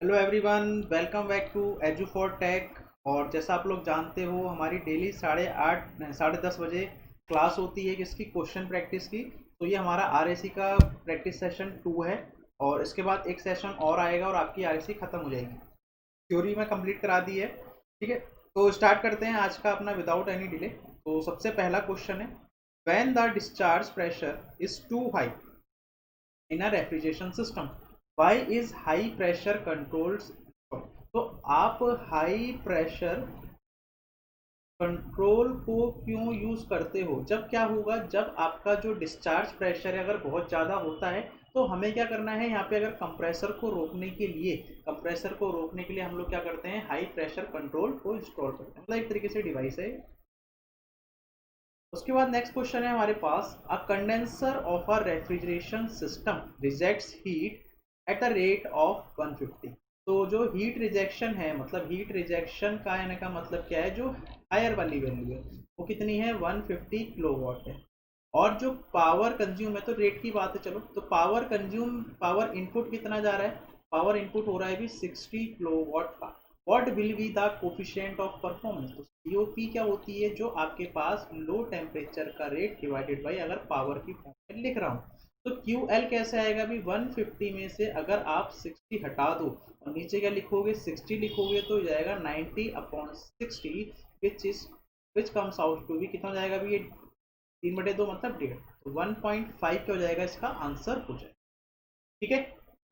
Hello everyone, welcome back to edu for tech. और जैसा आप लोग जानते हो, हमारी डेली 8:30 बजे क्लास होती है किसकी, क्वेश्चन प्रैक्टिस की। तो ये हमारा आरएसी का प्रैक्टिस सेशन 2 है। और इसके बाद एक सेशन और आएगा और आपकी आरएसी ख़त्म हो जाएगी। थ्योरी में कंप्लीट करा दी है। ठीक है, तो स्टार्ट करते हैं आज का अपना विदाउट एनी डिले। तो सबसे पहला क्वेश्चन है, when the discharge pressure is too high in a refrigeration system, why is high pressure controls. तो आप हाई प्रेशर कंट्रोल को क्यों यूज करते हो? जब क्या होगा, जब आपका जो डिस्चार्ज प्रेशर है अगर बहुत ज़्यादा होता है तो हमें क्या करना है यहाँ पे, अगर कंप्रेसर को रोकने के लिए हम लोग क्या करते हैं, हाई प्रेशर कंट्रोल को इंस्टॉल करते हैं। मतलब एक तरीके से डिवाइस है। उसके बाद नेक्स्ट क्वेश्चन है हमारे पास, a condenser of a refrigeration system rejects heat at the rate of 150। तो जो हीट रिजेक्शन है, मतलब हीट रिजेक्शन का यानी का मतलब क्या है, जो हायर वाली वैल्यू है वो कितनी है, 150 किलोवाट है। और जो पावर कंज्यूम है, तो रेट की बात है, चलो तो पावर इनपुट कितना जा रहा है, पावर इनपुट हो रहा है भी 60 किलोवाट का। What will be the coefficient of performance? तो सीओपी क्या होती है, जो आपके पास लो टेम्परेचर का रेट डिवाइडेड बाई अगर पावर की फॉर्म में लिख रहा हूँ। तो क्यू एल कैसे आएगा भी, 150 में से अगर आप 60 हटा दो और नीचे क्या लिखोगे, 60 लिखोगे तो जाएगा 90/60, विच कम्स आउट टू भी कितना हो जाएगा भी, ये 3/2 मतलब 1.5। तो 1.5 क्या हो जाएगा, इसका आंसर हो जाएगा। ठीक है,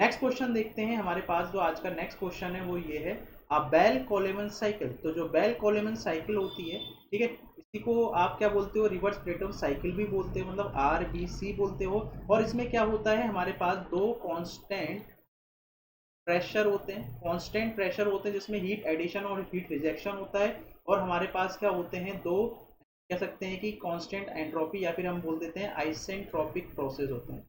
नेक्स्ट क्वेश्चन देखते हैं हमारे पास। जो आज का नेक्स्ट क्वेश्चन है वो ये है, बेल कोलेमन साइकिल। तो जो बेल कोलेमन साइकिल होती है, ठीक है, इसी को आप क्या बोलते हो, रिवर्स ब्रेटन साइकिल भी बोलते हो, मतलब RBC बोलते हो। और इसमें क्या होता है, हमारे पास दो कांस्टेंट प्रेशर होते हैं जिसमें हीट एडिशन और हीट रिजेक्शन होता है। और हमारे पास क्या होते हैं, दो कह सकते हैं कि कांस्टेंट एंट्रोपी, या फिर हम बोल देते हैं आइसेंट्रोपिक प्रोसेस होते हैं।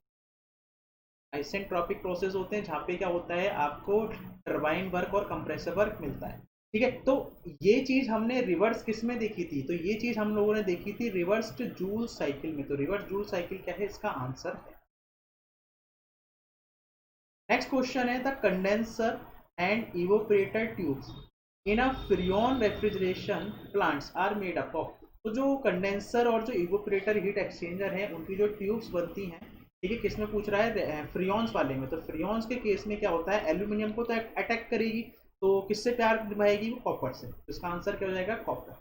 आइसेंट्रोपिक प्रोसेस होते हैं जहाँ पे क्या होता है, आपको टरबाइन वर्क और कंप्रेसर वर्क मिलता है। ठीक है, तो ये चीज हमने रिवर्स किस में देखी थी, तो ये चीज हम लोगों ने देखी थी रिवर्स्ड जूल साइकिल में। तो रिवर्स जूल साइकिल क्या है, इसका आंसर है। नेक्स्ट क्वेश्चन है, the condenser and evaporator tubes in a freon refrigeration plants are made up of. तो जो कंडेंसर और जो इवोपरेटर हीट एक्सचेंजर है, उनकी जो ट्यूब्स बनती हैं, ठीक है, किसमें पूछ रहा है, फ्रियोन्स वाले में। तो फ्रियोन्स के केस में क्या होता है, एल्यूमिनियम को तो अटैक करेगी, तो किससे प्यार निभाएगी, वो कॉपर से। तो इसका आंसर क्या हो जाएगा, कॉपर।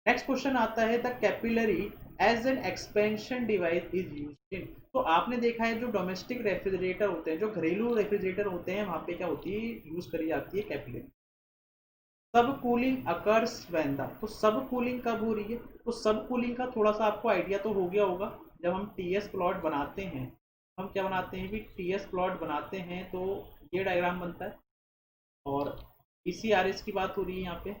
नेक्स्ट क्वेश्चन आता है, the capillary as an expansion device is used in. तो आपने देखा है जो डोमेस्टिक रेफ्रिजरेटर होते हैं, जो घरेलू रेफ्रिजरेटर होते हैं, वहां पे क्या होती है, यूज करी जाती है कैपिलरी। सब कूलिंग अकर्स व्हेन द, तो सब कूलिंग कब हो रही है, तो सब कूलिंग का थोड़ा सा आपको आइडिया तो हो गया होगा। जब हम टीएस प्लॉट बनाते हैं, हम क्या बनाते हैं भी, टीएस प्लॉट बनाते हैं तो ये डायग्राम बनता है। और पीसीआरएस की बात हो रही है यहाँ पे,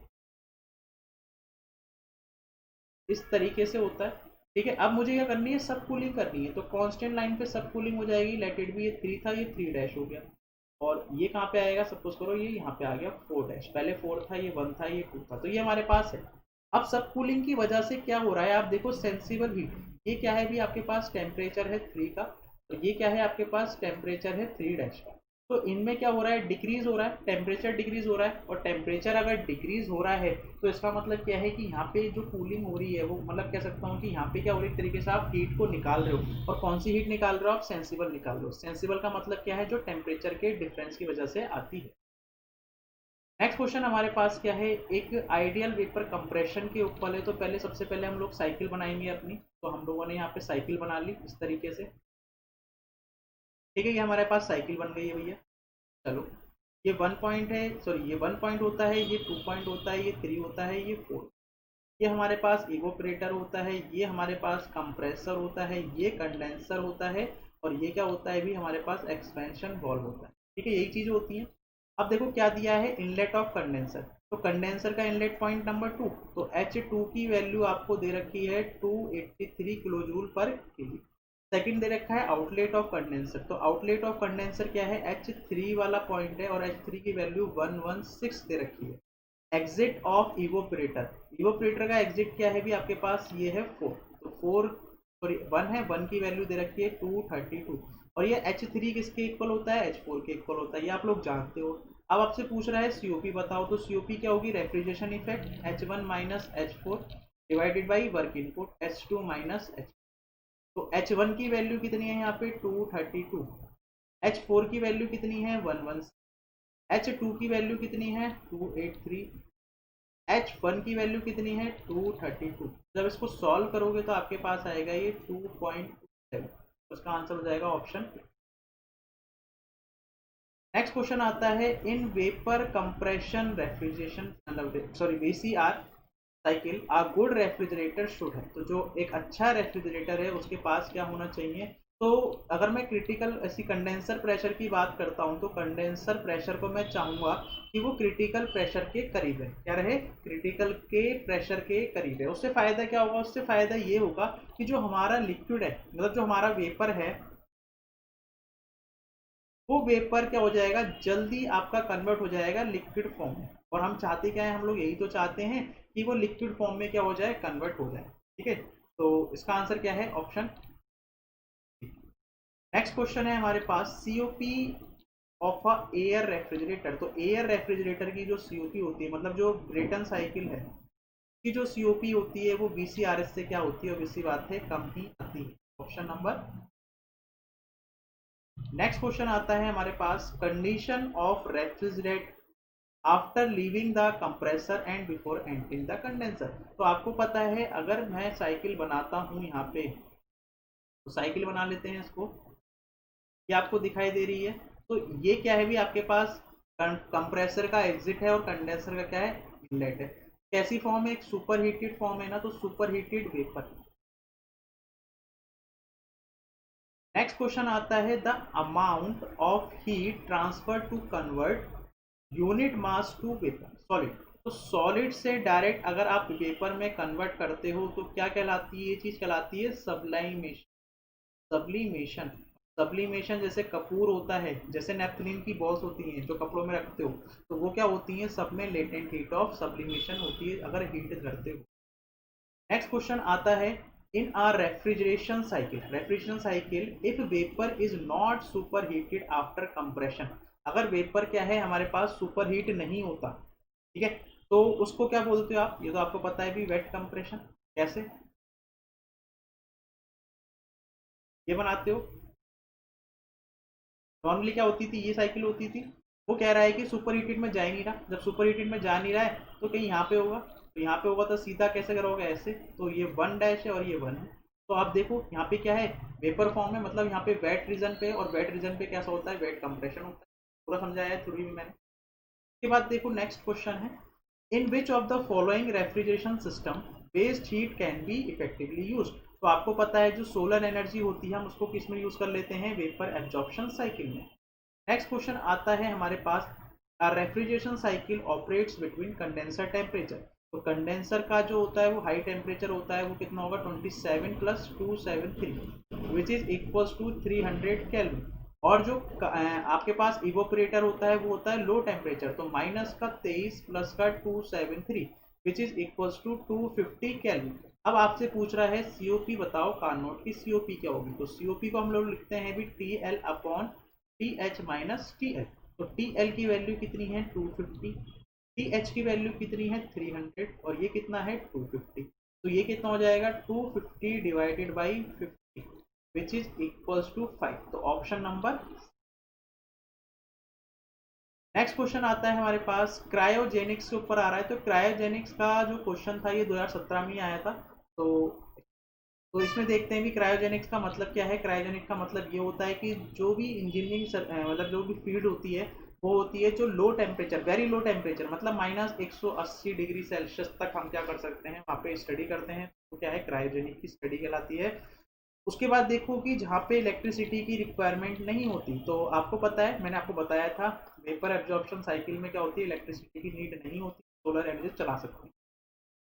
इस तरीके से होता है। ठीक है, अब मुझे क्या करनी है, सब कूलिंग करनी है। तो कांस्टेंट लाइन पे सब कूलिंग हो जाएगी, लेट इट बी, ये 3 था, ये 3 डैश हो गया। और ये कहाँ पे आएगा, सपोज करो ये यहाँ पे आ गया 4 डैश, पहले 4 था, ये 1 था, ये 2 था, तो ये हमारे पास है। अब सब कूलिंग की वजह से क्या हो रहा है, आप देखो सेंसिबल हीट, ये क्या है भी, आपके पास टेम्परेचर है 3 का, तो ये क्या है, आपके पास टेम्परेचर है 3 डैश का। तो इनमें क्या हो रहा है, डिक्रीज हो रहा है, टेम्परेचर डिक्रीज हो रहा है। और टेम्परेचर अगर डिक्रीज हो रहा है तो इसका मतलब क्या है कि यहाँ पे जो कूलिंग हो रही है वो, मतलब कह सकता हूँ कि यहाँ पे क्या हो रही है, एक तरीके से आप हीट को निकाल रहे हो। और कौन सी हीट निकाल रहे हो, आप सेंसिबल निकाल रहे हो। सेंसिबल का मतलब क्या है, जो टेम्परेचर के डिफरेंस की वजह से आती है। नेक्स्ट क्वेश्चन हमारे पास क्या है, एक आइडियल वेपर कंप्रेशन के ऊपर है। तो पहले सबसे पहले हम लोग साइकिल बनाएंगे अपनी। तो हम लोगों ने यहाँ पे साइकिल बना ली इस तरीके से। ठीक है, ये हमारे पास साइकिल बन गई है भैया। चलो, ये 1 पॉइंट है, सॉरी ये 1 पॉइंट होता है, ये 2 पॉइंट होता है, ये 3 होता है, ये 4। ये हमारे पास इवोपरेटर होता है, ये हमारे पास कंप्रेसर होता है, ये कंडेंसर होता है, और ये क्या होता है भी, हमारे पास एक्सपेंशन वॉल्व होता है। ठीक है, यही चीज़ होती है। अब देखो क्या दिया है, इनलेट ऑफ कंडेंसर। तो कंडेंसर का इनलेट पॉइंट नंबर 2, तो H2 की वैल्यू आपको दे रखी है 283 kilo joule per kg. Second दे रखा है आउटलेट ऑफ कंडेंसर। तो आउटलेट ऑफ कंडेंसर क्या है, H3 वाला पॉइंट है, और H3 की वैल्यू 116 दे रखी है। एग्जिट ऑफ इवोपरेटर, इवोपरेटर का एग्जिट क्या है भी, आपके पास ये है 4। तो 4 सॉरी 1 है, 1 की वैल्यू दे रखी है 232 और ये H3 किसके इक्वल होता है, H4 के इक्वल होता है, ये आप लोग जानते हो। अब आपसे पूछ रहा है COP बताओ, तो COP क्या होगी, refrigeration effect H1 minus H4 divided by work input H2 minus H। तो H1 की वैल्यू कितनी है यहाँ पे 232, H4 की वैल्यू कितनी है 11, H2 की वैल्यू कितनी है 283, H1 की वैल्यू कितनी है 232। जब इसको सॉल्व करोगे तो आपके पास आएगा ये 2.7, उसका आंसर हो जाएगा ऑप्शन। नेक्स्ट क्वेश्चन आता है, in vapour compression refrigeration sorry VCR cycle a good refrigerator should है, तो जो एक अच्छा रेफ्रिजरेटर है उसके पास क्या होना चाहिए। तो अगर मैं क्रिटिकल ऐसी कंडेंसर प्रेशर की बात करता हूं तो कंडेंसर प्रेशर को मैं चाहूंगा कि वो क्रिटिकल प्रेशर के करीब है, क्या रहे, क्रिटिकल के प्रेशर के करीब है। उससे फायदा क्या होगा, उससे फायदा ये होगा कि जो हमारा लिक्विड है, मतलब जो हमारा वेपर है, वो वेपर क्या हो जाएगा, जल्दी आपका कन्वर्ट हो जाएगा लिक्विड फॉर्म में। और हम चाहते क्या है, हम लोग यही तो चाहते हैं कि वो लिक्विड फॉर्म में क्या हो जाए, कन्वर्ट हो जाए। ठीक है, तो इसका आंसर क्या है, ऑप्शन। नेक्स्ट क्वेश्चन है हमारे पास, COP of a air refrigerator. तो एयर रेफ्रिजरेटर की जो COP होती है, मतलब जो ब्रेटन साइकिल है की जो COP होती है वो VCRS से क्या होती है, obviously बात है, कम ही आती है। Option number. नेक्स्ट क्वेश्चन आता है हमारे पास, condition of refrigerate after leaving the compressor and before entering the condenser. तो आपको पता है, अगर मैं साइकिल बनाता हूं यहाँ पे, तो साइकिल बना लेते हैं इसको, ये आपको दिखाई दे रही है। तो ये क्या है भी, आपके पास कंप्रेसर का एग्जिट है और कंडेंसर का क्या है, इनलेट है। कैसी फॉर्म है, एक सुपर हीटेड फॉर्म है ना, तो super heated vapour. Next question आता है, the amount of heat transfer to convert unit mass to vapour solid. तो सॉलिड से डायरेक्ट अगर आप वेपर में कन्वर्ट करते हो तो क्या कहलाती है, ये चीज कहलाती है सब्लाइमेशन। सब्लिमेशन, सब्लिमेशन जैसे कपूर होता है, जैसे नेफ्थलीन की बॉल्स होती हैं जो कपड़ों में रखते हो, तो वो क्या होती हैं, सब में लेटेंट हीट ऑफ सब्लिमेशन होती है अगर हीट करते हो। नेक्स्ट क्वेश्चन आता है, इन are refrigeration cycle if vapour is not super heated after compression. अगर वेपर क्या है, हमारे पास सुपर हीट नहीं होता, ठीक है, तो उसको क्या बोलते हो आप, ये तो आपको पता है भी, वेट कंप्रेशन। कैसे ये बनाते हो, नॉर्मली क्या होती थी, ये साइकिल होती थी, वो कह रहा है कि सुपर हीटेड में जा ही नहीं रहा, जब सुपर हीटेड में जा नहीं रहा है तो कहीं यहाँ पे होगा, तो यहाँ पे होगा तो सीधा कैसे करोगे, ऐसे, तो ये 1 डैश है और ये 1 है। तो आप देखो यहाँ पे क्या है, वेपर फॉर्म है, मतलब यहाँ पे वेट रीजन पे, और वेट रीजन पे कैसा होता है, वेट कंप्रेशन होता है। पूरा समझाया है थ्योरी में मैंने। उसके बाद देखो नेक्स्ट क्वेश्चन है, in which of the following refrigeration system waste heat can be effectively use. तो आपको पता है जो सोलर एनर्जी होती है हम उसको किस में यूज कर लेते हैं, वेपर एब्जॉर्प्शन साइकिल में। नेक्स्ट क्वेश्चन आता है हमारे पास, refrigeration cycle operates between condenser temperature. तो कंडेंसर का जो होता है वो हाई टेम्परेचर होता है, वो कितना होगा 27 + 273 which is equals to 300 kelvin. और जो आपके पास इवोपरेटर होता है वो होता है लो टेम्परेचर, तो माइनस का 23 प्लस का 273 which is equals to 250 kelvin. अब आपसे पूछ रहा है COP बताओ, कार्नोट की COP क्या होगी। तो COP को हम लोग लिखते हैं भी TL upon TH minus TL। तो TL की वैल्यू कितनी है 250, TH की वैल्यू कितनी है 300 और ये कितना है 250। तो ये कितना हो जाएगा 250 divided by 50 which is equals to 5। तो ऑप्शन नंबर। नेक्स्ट क्वेश्चन आता है हमारे पास, क्रायोजेनिक्स के ऊपर आ रहा है। तो क्रायोजेनिक्स का जो क्वेश्चन था ये 2017 में ही आया था। तो इसमें देखते हैं कि क्रायोजेनिक्स का मतलब क्या है। क्रायोजेनिक का मतलब ये होता है कि जो भी इंजीनियरिंग मतलब जो भी फील्ड होती है वो होती है जो low temperature, very low temperature, मतलब -180 डिग्री सेल्सियस तक हम क्या कर सकते हैं, वहाँ पे स्टडी करते हैं, तो क्या है, क्रायोजेनिक की स्टडी कहलाती है। उसके बाद देखो कि जहाँ पे इलेक्ट्रिसिटी की रिक्वायरमेंट नहीं होती, तो आपको पता है, मैंने आपको बताया था, वेपर एब्जॉर्प्शन साइकिल में क्या होती है, इलेक्ट्रिसिटी की नीड नहीं होती, सोलर एनर्जी चला सकते हैं।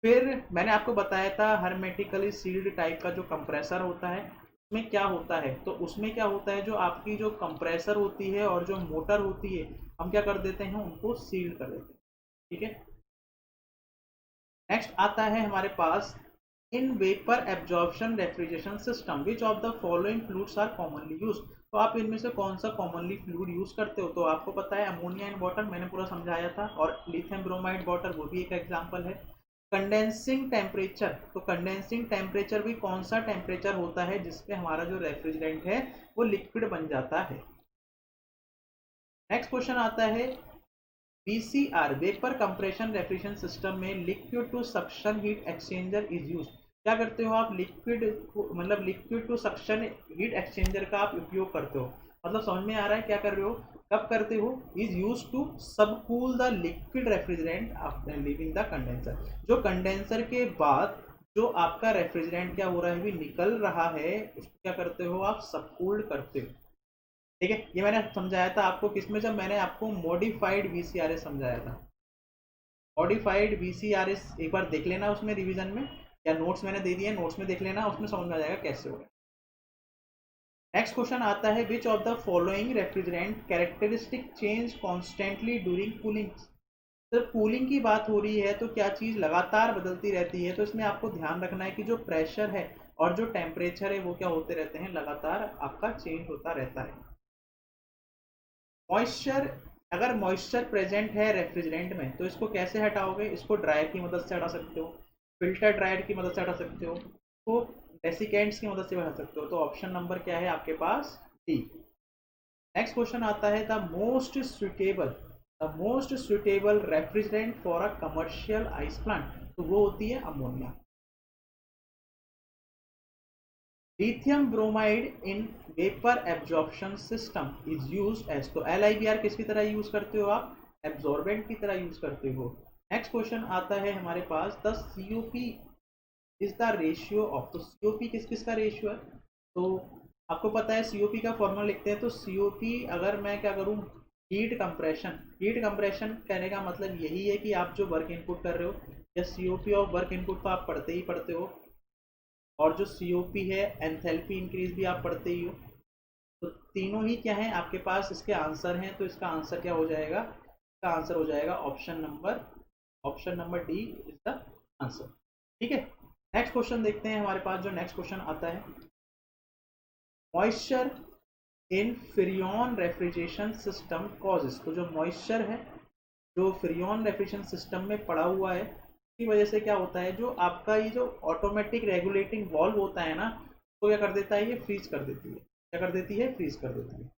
फिर मैंने आपको बताया था हर्मेटिकली सील्ड टाइप का जो कंप्रेसर होता है, उसमें क्या होता है, तो उसमें क्या होता है, जो आपकी जो कंप्रेसर होती है और जो मोटर होती है, हम क्या कर देते हैं, उनको सील्ड कर देते हैं। ठीक है, नेक्स्ट आता है हमारे पास, in vapour absorption refrigeration system which of the following fluids are commonly use. तो आप इनमें से कौन सा कॉमनली फ्लूइड यूज करते हो? तो आपको पता है अमोनिया एंड वाटर, मैंने पूरा समझाया था, और लिथियम ब्रोमाइड वाटर वो भी एक एग्जांपल है। कंडेंसिंग टेम्परेचर, तो कंडेंसिंग टेम्परेचर भी कौन सा टेम्परेचर होता है जिसपे हमारा जो रेफ्रिजरेंट है वो लिक्विड बन जाता है। नेक्स्ट क्वेश्चन आता है VCR vapour compression refrigeration system में liquid to suction heat exchanger is use. क्या करते हो आप? लिक्विड मतलब liquid to suction heat exchanger का आप उपयोग करते हो। मतलब समझ में आ रहा है क्या कर रहे हो? कब करते हो? Is use to subcool the liquid refrigerant after leaving the condenser. जो कंडेंसर के बाद जो आपका रेफ्रिजरेंट क्या हो रहा है, भी निकल रहा है, उसको क्या करते हो आप? सबकूल्ड करते हो। ठीक है, ये मैंने समझाया था आपको किसमें, जब मैंने आपको मॉडिफाइड वीसीआरएस समझाया था। मॉडिफाइड वीसीआरएस एक बार देख लेना उसमें रिवीजन में, या नोट्स मैंने दे दिए, नोट्स में देख लेना, उसमें समझ में आ जाएगा कैसे होगा। नेक्स्ट क्वेश्चन आता है विच of the following refrigerant characteristic change constantly during cooling. तो कूलिंग की बात हो रही है तो क्या चीज़ लगातार बदलती रहती है? तो इसमें आपको ध्यान रखना है कि जो प्रेशर है और जो टेम्परेचर है वो क्या होते रहते हैं, लगातार आपका चेंज होता रहता है। मॉइस्चर, अगर मॉइस्चर प्रेजेंट है रेफ्रिजरेंट में तो इसको कैसे हटाओगे? इसको ड्रायर की मदद से हटा सकते हो, फिल्टर ड्रायर की मदद से हटा सकते हो, तो डेसिकेंट्स की मदद से हटा सकते हो। तो ऑप्शन नंबर क्या है आपके पास? डी। नेक्स्ट क्वेश्चन आता है the most suitable refrigerant for a commercial ice plant. तो वो होती है ammonia. Lithium bromide in vapour absorption system is used as. तो LiBr किसकी तरह यूज करते हो आप? एब्जॉर्बेंट की तरह यूज करते हो। नेक्स्ट क्वेश्चन आता है हमारे पास the COP is the ratio of. तो COP किस किस का रेशियो है? तो आपको पता है COP का फॉर्मूला लिखते हैं। तो COP अगर मैं क्या करूँ, हीट कंप्रेशन, हीट कंप्रेशन कहने का मतलब यही है कि आप जो वर्क इनपुट कर रहे हो, या COP ऑफ वर्क इनपुट तो आप पढ़ते ही पढ़ते हो, और जो COP है एंथैल्पी इंक्रीज भी आप पढ़ते ही हो। तो तीनों ही क्या है आपके पास, इसके आंसर हैं। तो इसका आंसर क्या हो जाएगा? इसका आंसर हो जाएगा option number D is the answer. ठीक है, नेक्स्ट क्वेश्चन देखते हैं। हमारे पास जो नेक्स्ट क्वेश्चन आता है, moisture in Freon refrigeration system causes. तो जो मॉइस्चर है जो फ्रियोन रेफ्रिजरेशन सिस्टम में पड़ा हुआ है, की वजह से क्या होता है, जो आपका ये जो ऑटोमेटिक रेगुलेटिंग वाल्व होता है ना, तो क्या कर देता है, ये फ्रीज कर देती है। क्या कर देती है? फ्रीज कर देती है।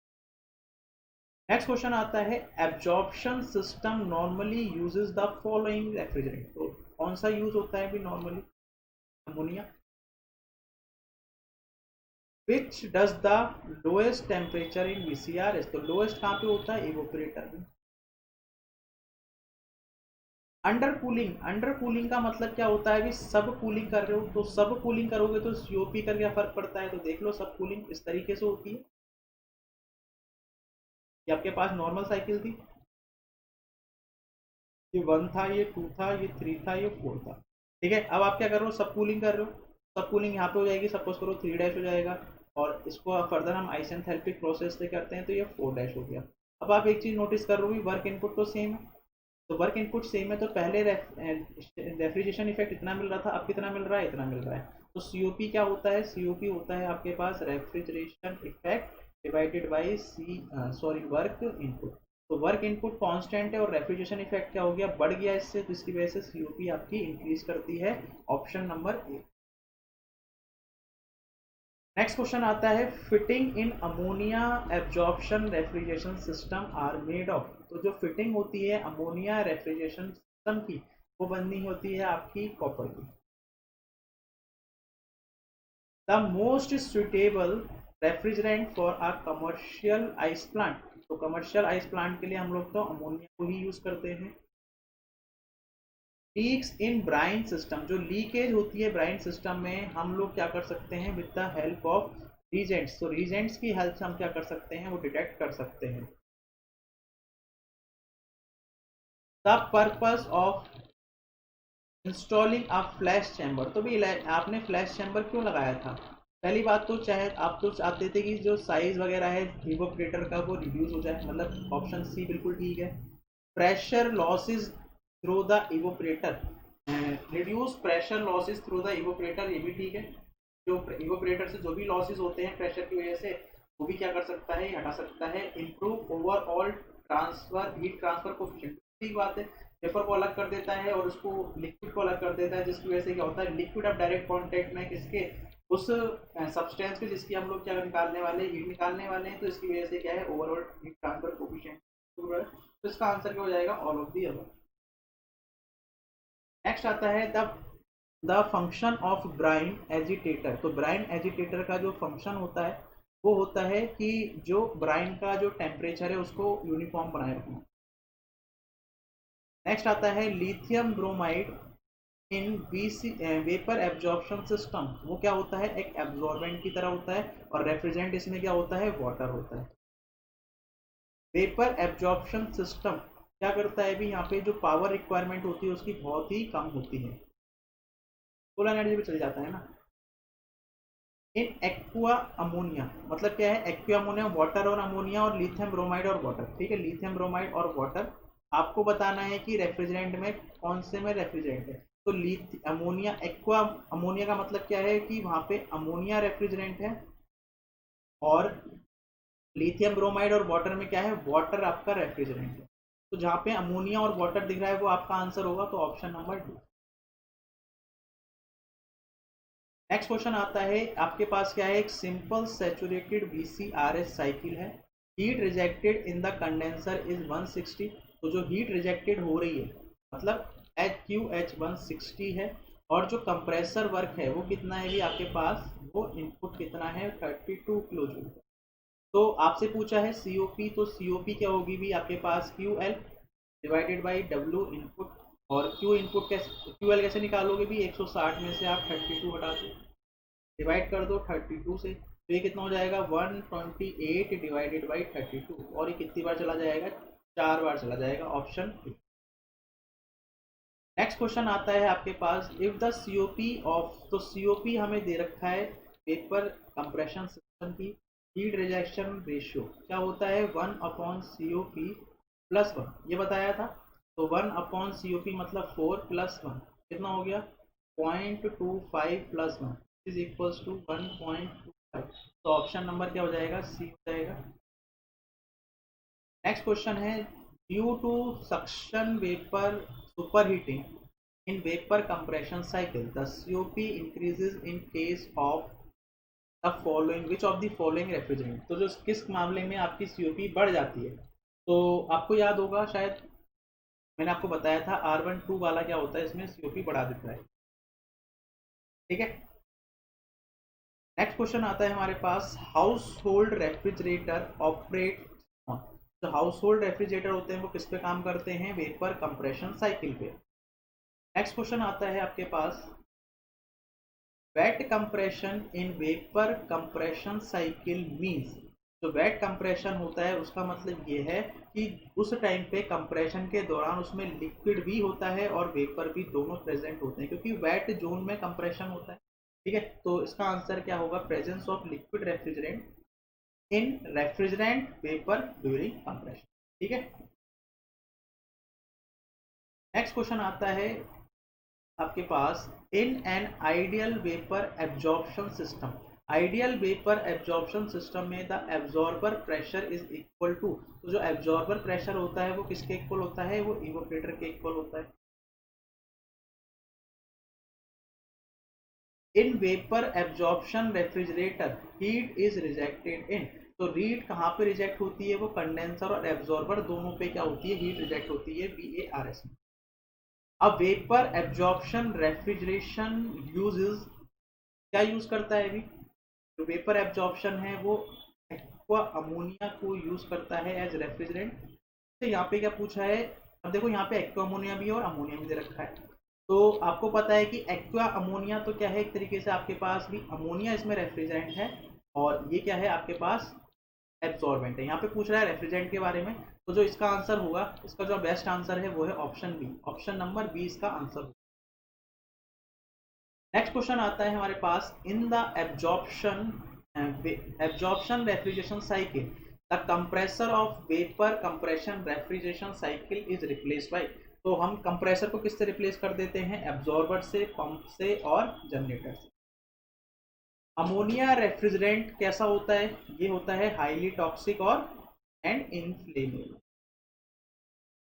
नेक्स्ट क्वेश्चन आता है absorption system normally uses the following refrigerant. तो कौन सा यूज होता है भी normally? Ammonia. Which does the lowest temperature in VCRS। तो लोएस्ट कहाँ पे होता है? इवोपरेटर में। अंडर कूलिंग, अंडर कूलिंग का मतलब क्या होता है? भी सब कूलिंग कर रहे हो, तो सब कूलिंग करोगे तो COP का क्या फर्क पड़ता है? तो देख लो, सब कूलिंग इस तरीके से होती है। ये आपके पास नॉर्मल साइकिल थी, ये 1 था, ये 2 था, ये 3 था, ये 4 था। ठीक है, अब आप क्या कर रहे हो? सब कूलिंग कर रहे हो। सब कूलिंग यहाँ पे हो जाएगी, सपोज करो 3 डैश हो जाएगा, और इसको फर्दर हम आइसेंथैल्पिक प्रोसेस से करते हैं तो ये 4 डैश हो गया। अब आप एक चीज़ नोटिस कर रहे हो, वर्क इनपुट तो सेम है। तो वर्क इनपुट सेम है, तो पहले रेफ्रिजरेशन इफेक्ट इतना मिल रहा था, अब कितना मिल रहा है? इतना मिल रहा है। तो COP क्या होता है? COP होता है आपके पास refrigeration effect divided by work input. तो वर्क इनपुट कांस्टेंट है और रेफ्रिजरेशन इफेक्ट क्या हो गया? बढ़ गया इससे, तो इसकी वजह से COP आपकी इंक्रीज करती है। Option number A. Next question आता है fitting in ammonia absorption refrigeration system are made of. तो जो फिटिंग होती है अमोनिया रेफ्रिजरेशन सिस्टम की, वो बननी होती है आपकी कॉपर की। The most suitable refrigerant for a commercial ice plant. तो कमर्शियल आइस प्लांट के लिए हम लोग तो अमोनिया को ही यूज करते हैं। लीक्स इन ब्राइन सिस्टम, जो लीकेज होती है ब्राइन सिस्टम में, हम लोग क्या कर सकते हैं? With the help of Regents. तो रीजेंट्स की हेल्प से हम क्या कर सकते हैं? वो डिटेक्ट कर सकते हैं। The purpose of installing a flash chamber. तो भी आपने फ्लैश चैम्बर क्यों लगाया था? पहली बात तो चाहे आप तो चाहते थे कि जो साइज वगैरह है इवोपरेटर का वो रिड्यूस हो जाए, मतलब ऑप्शन सी बिल्कुल ठीक है। Pressure losses through the evaporator, reduce pressure losses through the evaporator, ये भी ठीक है। जो इवोपरेटर से जो भी लॉसेस होते हैं प्रेशर की वजह से, वो भी क्या कर सकता है, हटा सकता है। Improve overall transfer heat transfer coefficient, ठीक बात है। पेपर को अलग कर देता है और उसको लिक्विड को अलग कर देता है, जिसकी वजह से क्या होता है, लिक्विड अब डायरेक्ट कॉन्टेक्ट में किसके, उस सब्सटेंस के जिसकी हम लोग क्या निकालने वाले हैं, हीट निकालने वाले हैं। तो इसकी वजह से क्या है, ओवरऑल हीट ट्रांसफर कोफिशिएंट। तो इसका आंसर क्या हो जाएगा, all of the above. Next आता है the function of Bryan agitator. तो ब्राइन एजिटेटर का जो फंक्शन होता है वो होता है कि जो ब्राइन का जो टेम्परेचर है उसको यूनिफॉर्म बनाए रखना। नेक्स्ट आता है lithium bromide in vapour absorption system. वो क्या होता है, एक एब्जॉर्बेंट की तरह होता है, और रेफ्रिजरेंट इसमें क्या होता है, वाटर होता है। वेपर एब्जॉर्प्शन सिस्टम क्या करता है भी, यहाँ पे जो पावर रिक्वायरमेंट होती है उसकी बहुत ही कम होती है, सोलर एनर्जी भी चल जाता है ना। इन एक्वा अमोनिया, मतलब क्या है, एक्वा अमोनिया वाटर और अमोनिया, और लिथियम ब्रोमाइड और वाटर, ठीक है। लिथियम ब्रोमाइड और वाटर आपको बताना है कि रेफ्रिजरेंट में कौन से में रेफ्रिजरेंट है। तो लिथ अमोनिया, एक्वा अमोनिया का मतलब क्या है कि वहां पे अमोनिया रेफ्रिजरेंट है, और लिथियम ब्रोमाइड और वाटर में क्या है, वाटर आपका रेफ्रिजरेंट है। तो जहाँ पे अमोनिया और वाटर दिख रहा है वो आपका आंसर होगा, तो ऑप्शन नंबर 2। नेक्स्ट क्वेश्चन आता है आपके पास, क्या है, एक सिंपल सैचुरेटेड VCRS साइकिल है। Heat rejected in the condenser is 160। तो जो हीट रिजेक्टेड हो रही है मतलब HQH 160 है, और जो कंप्रेसर वर्क है वो कितना है भी आपके पास, वो इनपुट कितना है, 32 किलो जूल। तो आपसे पूछा है COP, तो COP क्या होगी भी आपके पास, QL divided by W input. और Q इनपुट कैसे, QL कैसे निकालोगे भी, 160 में से आप 32 हटा दो, डिवाइड कर दो 32 से, तो ये कितना हो जाएगा, 128 डिवाइडेड बाई 32। और ये कितनी बार चला जाएगा, 4 बार चला जाएगा, ऑप्शन ए। नेक्स्ट क्वेश्चन आता है आपके पास, इफ द COP ऑफ, तो COP हमें दे रखा है पेपर कंप्रेशन सिस्टम की हीट रिजेक्शन रेशियो क्या होता है, 1/COP प्लस 1, ये बताया था। तो 1/COP मतलब 4 प्लस 1 कितना हो गया, 0.25 प्लस 1 इज इक्वल्स टू 1.25। तो ऑप्शन नंबर क्या हो जाएगा, सी हो जाएगा। नेक्स्ट क्वेश्चन है, due to suction vapour super heating in vapour compression cycle the COP increases in case of the following, which of the following refrigerant. तो जो किस मामले में आपकी COP बढ़ जाती है, तो आपको याद होगा शायद मैंने आपको बताया था R12 वाला क्या होता है, इसमें COP बढ़ा देता है, ठीक है। नेक्स्ट क्वेश्चन आता है हमारे पास, household refrigerator operate on. जो हाउस होल्ड रेफ्रिजरेटर होते हैं वो किस पे काम करते हैं, वेपर कंप्रेशन साइकिल पे। नेक्स्ट क्वेश्चन आता है आपके पास, wet compression in vapour compression cycle means. जो वेट कंप्रेशन होता है उसका मतलब ये है कि उस टाइम पे कंप्रेशन के दौरान उसमें लिक्विड भी होता है और वेपर भी, दोनों प्रेजेंट होते हैं, क्योंकि वेट जोन में कंप्रेशन होता है, ठीक है। तो इसका आंसर क्या होगा, presence of liquid refrigerant in refrigerant vapour during compression, ठीक है। नेक्स्ट क्वेश्चन आता है आपके पास, in an ideal vapour absorption system. Ideal vapour absorption system में the absorber pressure is equal to. तो जो एब्जॉर्बर प्रेशर होता है वो किसके इक्वल होता है, वो इवोपरेटर के इक्वल होता है। In vapour absorption refrigerator heat is rejected in. तो हीट कहाँ पे रिजेक्ट होती है, वो कंडेंसर और एब्जॉर्बर दोनों पे क्या होती है, हीट रिजेक्ट होती है, VARS में। अब वेपर एब्जॉर्प्शन रेफ्रिजरेशन यूजेस क्या यूज करता है अभी, जो वेपर एब्जॉर्प्शन है वो एक्वा अमोनिया को यूज करता है एज रेफ्रिजरेंट। तो यहाँ पे क्या पूछा है, अब देखो यहाँ पे एक्वा अमोनिया भी है और अमोनिया भी दे रखा है। तो आपको पता है कि एक्वा अमोनिया तो क्या है, एक तरीके से आपके पास भी अमोनिया इसमें रेफ्रिजरेंट है, और ये क्या है आपके पास एब्जॉर्बेंट है। यहाँ पे पूछ रहा है रेफ्रिजरेंट के बारे में, तो जो इसका आंसर होगा, इसका जो बेस्ट आंसर है वो है option B, option number B इसका आंसर होगा। नेक्स्ट क्वेश्चन आता है हमारे पास, in the absorption refrigeration cycle the compressor of vapour compression refrigeration cycle is replaced by. तो हम कंप्रेसर को किससे रिप्लेस कर देते हैं? एब्जॉर्बर से, पंप से और जनरेटर से। अमोनिया रेफ्रिजरेंट कैसा होता है? ये होता है हाईली टॉक्सिक और एंड इनफ्लेमेबल।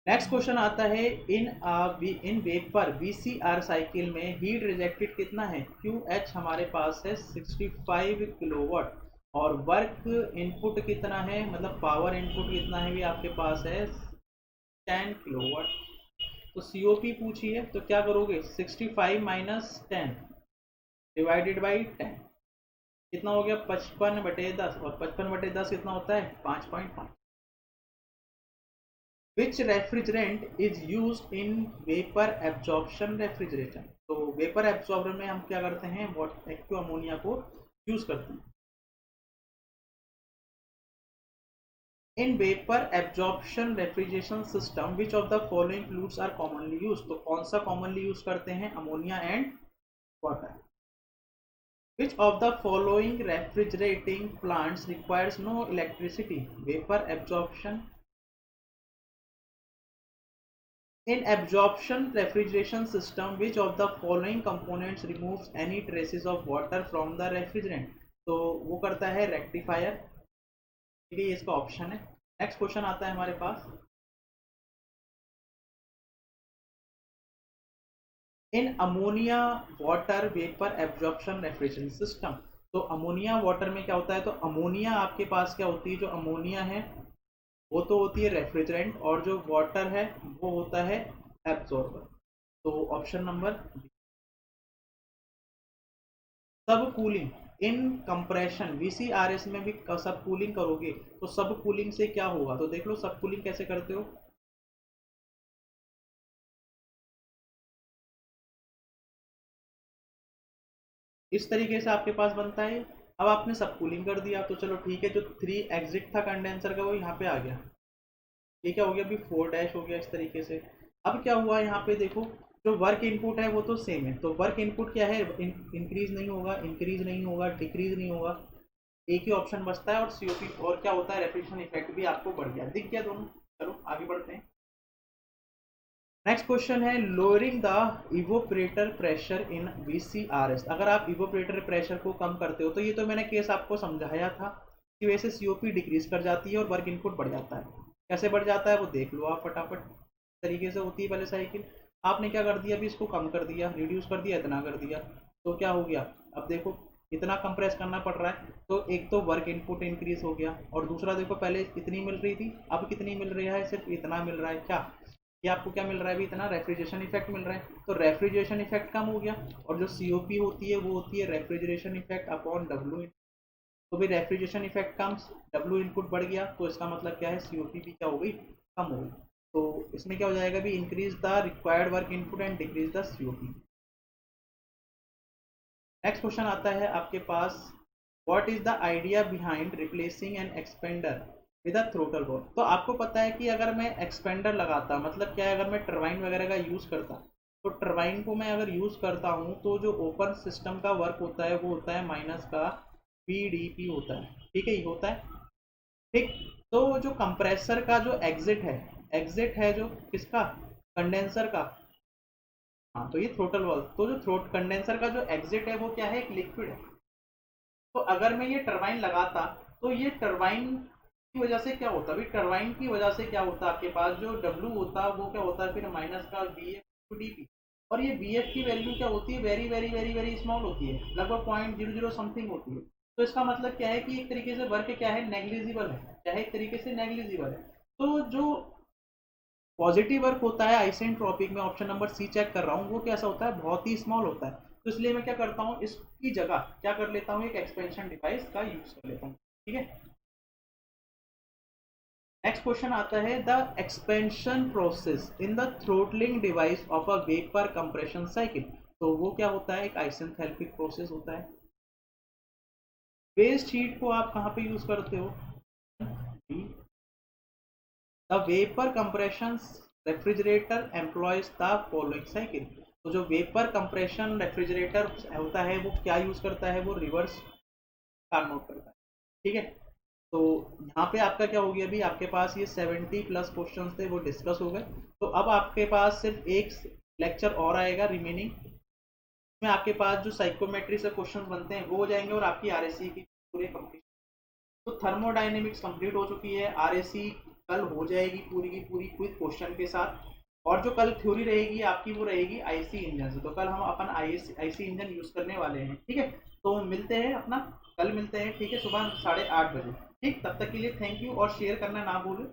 नेक्स्ट क्वेश्चन आता है, इन वेपर VCR साइकिल में हीट रिजेक्टेड कितना है? QH हमारे पास है 65 किलोवाट और वर्क इनपुट कितना है, मतलब पावर इनपुट कितना है, भी आपके पास है 10 किलोवाट। तो COP पूछी है तो क्या करोगे? 65 माइनस 10 डिवाइडेड बाई 10 कितना हो गया? 55/10 और 55/10 कितना होता है? 5.5। Which refrigerant is used in vapor absorption refrigeration? तो वेपर एब्जॉर्बर में हम क्या करते हैं? एक्वा अमोनिया को यूज करते हैं। In vapour absorption refrigeration system which of the following fluids are commonly use? तो कौन सा कॉमनली यूज करते हैं? Ammonia and water. Which of the following refrigerating plants requires no electricity? Vapour absorption. In absorption refrigeration system, which of the following components removes any traces of water from the refrigerant? तो वो करता है rectifier. ठीक है, ये इसका option है। Next question आता है हमारे पास, in ammonia water vapour absorption refrigeration system. तो अमोनिया वाटर में क्या होता है? तो अमोनिया आपके पास क्या होती है? जो अमोनिया है वो तो होती है रेफ्रिजरेंट और जो वाटर है वो होता है एब्जॉर्बर। तो ऑप्शन नंबर सब कूलिंग इन कंप्रेशन VCRS में भी सब कूलिंग करोगे तो सब कूलिंग से क्या होगा? तो देख लो सब कूलिंग कैसे करते हो। इस तरीके से आपके पास बनता है। अब आपने सब कूलिंग कर दिया तो चलो ठीक है, जो 3 एग्जिट था कंडेंसर का वो यहाँ पे आ गया। ये क्या हो गया? अभी 4 डैश हो गया इस तरीके से। अब क्या हुआ यहाँ पे देखो, जो वर्क इनपुट है वो तो सेम है, तो वर्क इनपुट क्या है? इंक्रीज नहीं होगा, इंक्रीज नहीं होगा, डिक्रीज नहीं होगा, एक ही ऑप्शन बचता है और COP और क्या होता है? रेफ्रिजरेशन इफेक्ट भी आपको बढ़ गया, दिख गया दोनों। चलो आगे बढ़ते हैं। नेक्स्ट क्वेश्चन है, lowering the evaporator pressure in VCRS। अगर आप इवोपरेटर प्रेशर को कम करते हो, तो ये तो मैंने केस आपको समझाया था कि वैसे COP डिक्रीज कर जाती है और वर्क इनपुट बढ़ जाता है। कैसे बढ़ जाता है वो देख लो आप फटाफट। तरीके से होती है पहले साइकिल, आपने क्या कर दिया? अभी इसको कम कर दिया, रिड्यूस कर दिया, इतना कर दिया, तो क्या हो गया? अब देखो इतना कंप्रेस करना पड़ रहा है, तो एक तो वर्क इनपुट इंक्रीज हो गया और दूसरा देखो पहले इतनी मिल रही थी, अब कितनी मिल रही है? सिर्फ इतना मिल रहा है। क्या ये आपको क्या मिल रहा है? अभी इतना रेफ्रिजरेशन इफेक्ट मिल रहा है, तो रेफ्रिजरेशन इफेक्ट कम हो गया। और जो COP होती है वो होती है रेफ्रिजरेशन इफेक्ट अपॉन W। तो भाई रेफ्रिजरेशन इफेक्ट कम, W इनपुट बढ़ गया, तो इसका मतलब क्या है? COP भी क्या हो गई? कम हो गई। तो इसमें क्या हो जाएगा? भी increase the required work input and decrease the COP। Next question आता है आपके पास, what is the idea behind replacing an expander with a throttle valve? तो आपको पता है कि अगर मैं एक्सपेंडर लगाता, मतलब क्या है, अगर मैं टरबाइन वगैरह का यूज़ करता, तो टरबाइन को मैं अगर यूज़ करता हूँ तो जो ओपन सिस्टम का वर्क होता है वो होता है माइनस का PdP होता है। ठीक है, ये होता है। ठीक, तो जो कंप्रेसर का जो एग्जिट है जो किसका? कंडेंसर का। हाँ, तो ये थ्रोटल वाल्व, तो जो थ्रोट कंडेंसर का जो एग्जिट है वो क्या है? एक लिक्विड है। तो अगर मैं ये टरबाइन लगाता तो ये टरबाइन की वजह से क्या होता? अभी टरबाइन की वजह से क्या होता? आपके पास जो W होता वो क्या होता है? फिर माइनस का BF/dP। और ये BF की वैल्यू क्या होती है? Very very very very small होती है, लगभग 0.00 समथिंग होती है। तो इसका मतलब क्या है कि एक तरीके से वर्क क्या है? नेग्लिजिबल है, क्या है? एक तरीके से नेग्लिजिबल है। तो जो पॉजिटिव वर्क होता है आइसेंट्रोपिक में, ऑप्शन नंबर C चेक कर रहा हूँ, वो कैसा होता है? बहुत ही स्मॉल होता है। तो इसलिए मैं क्या करता हूँ, इसकी जगह क्या कर लेता हूँ? एक एक्सपेंशन डिवाइस का यूज कर लेता हूँ। ठीक है, नेक्स्ट क्वेश्चन आता है, the expansion process in the throttling device of a vapour compression cycle. तो वो क्या होता है? एक आइसेंथैल्पिक प्रोसेस होता है। वेस्ट हीट को आप कहाँ पे यूज करते हो? The vapour compression refrigerator employees the following cycle. तो जो वेपर कंप्रेशन रेफ्रिजरेटर होता है वो क्या यूज करता है? वो रिवर्स कार्नोट करता है। ठीक है, तो यहाँ पे आपका क्या हो गया, अभी आपके पास ये 70+ क्वेश्चन थे वो डिस्कस हो गए। तो अब आपके पास सिर्फ एक लेक्चर और आएगा रिमेनिंग, में आपके पास जो साइकोमेट्री से क्वेश्चन बनते हैं वो हो जाएंगे और आपकी आरएससी की पूरी कंप्लीट। तो थर्मोडायनेमिक्स कंप्लीट हो चुकी है, आरएससी कल हो जाएगी पूरी की पूरी क्विज क्वेश्चन के साथ। और जो कल थ्योरी रहेगी आपकी वो रहेगी आईसी इंजन से। तो कल हम अपन आईसी इंजन यूज करने वाले हैं, ठीक है। तो मिलते हैं अपना, कल मिलते हैं, ठीक है, सुबह 8:30 बजे। ठीक, तब तक के लिए थैंक यू, और शेयर करना ना भूलें।